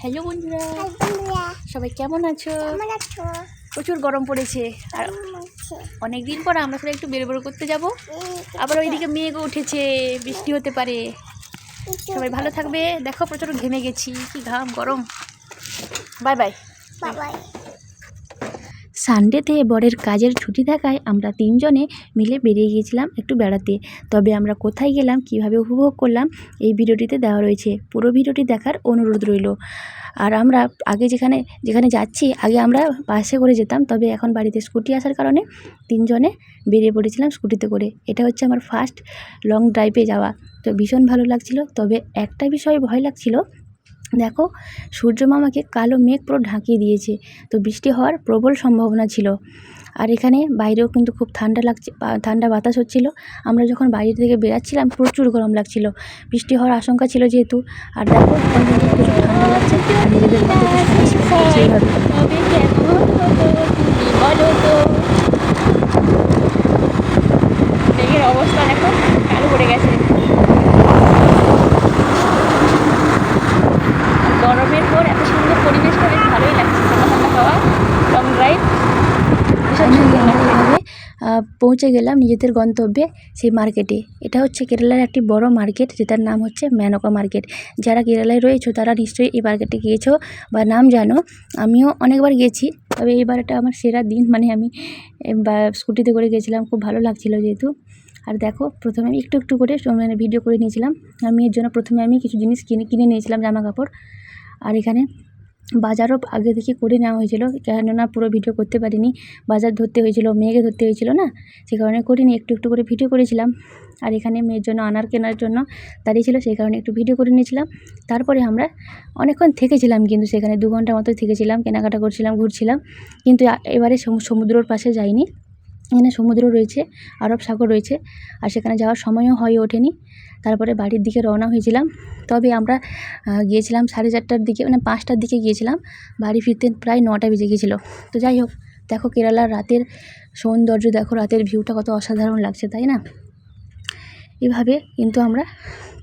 Hello বন্ধুরা, high বন্ধুরা, সবাই কেমন আছো? কেমন আছো? প্রচুর গরম পড়েছে আর অনেক দিন পর আমরা সবাই একটু বেরোবেরো করতে যাব। আবার ওইদিকে মেঘও উঠেছে, বৃষ্টি হতে পারে। সবাই ভালো থাকবে। দেখো প্রচুর ঘেমে গেছি, কি ঘাম, গরম। Bye bye. বাবাই। সানডেতে বরের কাজের ছুটি থাকায় আমরা তিনজনে মিলে বেরিয়ে গিয়েছিলাম একটু বেড়াতে। তবে আমরা কোথায় গেলাম, কিভাবে উপভোগ করলাম, এই ভিডিওটিতে দেওয়া রয়েছে। পুরো ভিডিওটি দেখার অনুরোধ রইল। আর আমরা আগে যেখানে যাচ্ছি, আগে আমরা বাসে করে যেতাম, তবে এখন বাড়িতে স্কুটি আসার কারণে তিনজনে বেরিয়ে পড়েছিলাম স্কুটিতে করে। এটা হচ্ছে আমার ফার্স্ট লং ড্রাইভে যাওয়া। তো ভীষণ ভালো লাগছিল। তবে একটা বিষয়ে ভয় লাগছিল, দেখো সূর্য মামাকে কালো মেঘ পুরো ঢাকিয়ে দিয়েছে, তো বৃষ্টি হওয়ার প্রবল সম্ভাবনা ছিল। আর এখানে বাইরেও কিন্তু খুব ঠান্ডা লাগছে, ঠান্ডা বাতাস হচ্ছিল। আমরা যখন বাইরে থেকে বেরাচ্ছিলাম প্রচুর গরম লাগছিল, বৃষ্টি হওয়ার আশঙ্কা ছিল যেহেতু। আর দেখো এখন কিন্তু প্রচুর ঠান্ডা লাগছে আর নিজেদের মধ্যে মেঘের অবস্থা দেখো, কালো পড়ে গেছে। গরমের পর এত সুন্দর পরিবেশটা বেশ ভালোই লাগছে, ঠান্ডা ঠান্ডা হাওয়া, লং ড্রাইভ, ভীষণ সুন্দর লাগছে। পৌঁছে গেলাম নিজেদের গন্তব্যে, সেই মার্কেটে। এটা হচ্ছে কেরালার একটি বড় মার্কেট, যেটার নাম হচ্ছে মেনকা মার্কেট। যারা কেরালায় রয়েছো তারা নিশ্চয়ই এই মার্কেটে গিয়েছো বা নাম জানো। আমিও অনেকবার গেছি, তবে এইবার এটা আমার সেরা দিন। মানে আমি স্কুটিতে করে গেছিলাম, খুব ভালো লাগছিল যেহেতু। আর দেখো প্রথমে আমি একটু একটু করে মানে ভিডিও করে নিয়েছিলাম। আমি এর জন্য প্রথমে আমি কিছু জিনিস কিনে নিয়েছিলাম, জামা কাপড়। আর এখানে বাজারও আগে থেকে করে নেওয়া হয়েছিল, কেননা পুরো ভিডিও করতে পারিনি। বাজার ধরতে হয়েছিল, মেয়েকে ধরতে হয়েছিল না, সে কারণে করিনি, একটু একটু করে ভিডিও করেছিলাম। আর এখানে মেয়ের জন্য আনার কেনার জন্য দাঁড়িয়েছিল, সেই কারণে একটু ভিডিও করে নিয়েছিলাম। তারপরে আমরা অনেকক্ষণ থেকেছিলাম, কিন্তু সেখানে 2 ঘন্টার মতো থেকেছিলাম, কেনাকাটা করছিলাম, ঘুরছিলাম। কিন্তু এবারে সমুদ্রর পাশে যাইনি। এখানে সমুদ্র রয়েছে, আরব সাগর রয়েছে, আর সেখানে যাওয়ার সময়ও হয়ে ওঠেনি। তারপরে বাড়ির দিকে রওনা হয়েছিলাম। তবে আমরা গিয়েছিলাম 4:30টার দিকে, মানে 5টার দিকে গিয়েছিলাম। বাড়ি ফিরতে প্রায় 9টা বেজে গিয়েছিলো। তো যাই হোক, দেখো কেরালার রাতের সৌন্দর্য, দেখো রাতের ভিউটা কত অসাধারণ লাগছে, তাই না? এভাবে কিন্তু আমরা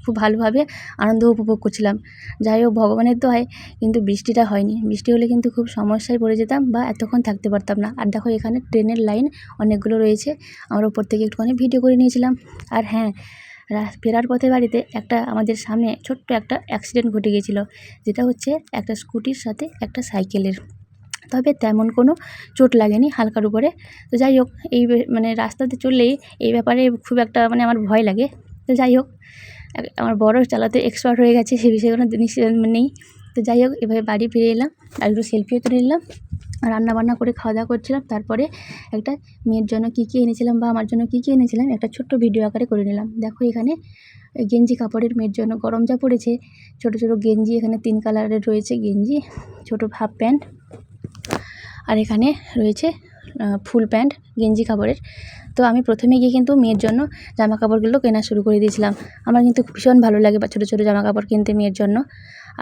খুব ভালোভাবে আনন্দ উপভোগ করছিলাম। যাই হোক, ভগবানের দোয়ায় কিন্তু বৃষ্টিটা হয়নি। বৃষ্টি হলে কিন্তু খুব সমস্যায় পড়ে যেতাম বা এতক্ষণ থাকতে পারতাম না। আর দেখো এখানে ট্রেনের লাইন অনেকগুলো রয়েছে, আমরা উপর থেকে একটুখানি ভিডিও করে নিয়েছিলাম। আর হ্যাঁ, ফেরার পথে বাড়িতে আমাদের সামনে ছোট্ট একটা অ্যাক্সিডেন্ট ঘটে গিয়েছিলো, যেটা হচ্ছে একটা স্কুটির সাথে একটা সাইকেলের। তবে তেমন কোনো চোট লাগেনি, হালকার উপরে। তো যাই হোক, এই মানে রাস্তাতে চললেই এই ব্যাপারে খুব একটা মানে আমার ভয় লাগে। তো যাই হোক, আমার বড় চালাতে এক্সপার্ট হয়ে গেছে, সে বিষয়ে কোনো জিনিস নেই। তো যাই হোক, এভাবে বাড়ি ফিরে এলাম, আর একটু সেলফিও তুলে নিলাম, রান্নাবান্না করে খাওয়া দাওয়া করছিলাম। তারপরে একটা মেয়ের জন্য কী কী এনেছিলাম বা আমার জন্য কী কী এনেছিলাম একটা ছোট্ট ভিডিও আকারে করে নিলাম। দেখো এখানে গেঞ্জি কাপড়ের, মেয়ের জন্য গরম যা পড়েছে, ছোট ছোট গেঞ্জি, এখানে 3 কালারের রয়েছে গেঞ্জি, ছোট হাফ প্যান্ট, আর এখানে রয়েছে ফুল প্যান্ট গেঞ্জি কাপড়ের। তো আমি প্রথমে গিয়ে কিন্তু মেয়ের জন্য জামা কাপড়গুলো কেনা শুরু করে দিয়েছিলাম। আমার কিন্তু ভীষণ ভালো লাগে বা ছোটো ছোটো জামা কাপড় কিনতে মেয়ের জন্য।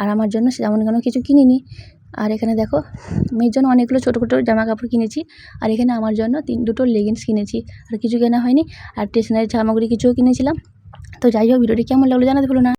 আর আমার জন্য তেমন কোনো কিছু কিনিনি। আর এখানে দেখো মেয়ের জন্য অনেকগুলো ছোটো ছোটো জামা কাপড় কিনেছি। আর এখানে আমার জন্য 2টো লেগিংস কিনেছি, আর কিছু কেনা হয়নি। আর স্টেশনারি সামগ্রী কিছুও কিনেছিলাম। তো যাই হোক, ভিডিওটি কেমন লাগলো জানাতে ভুলো না।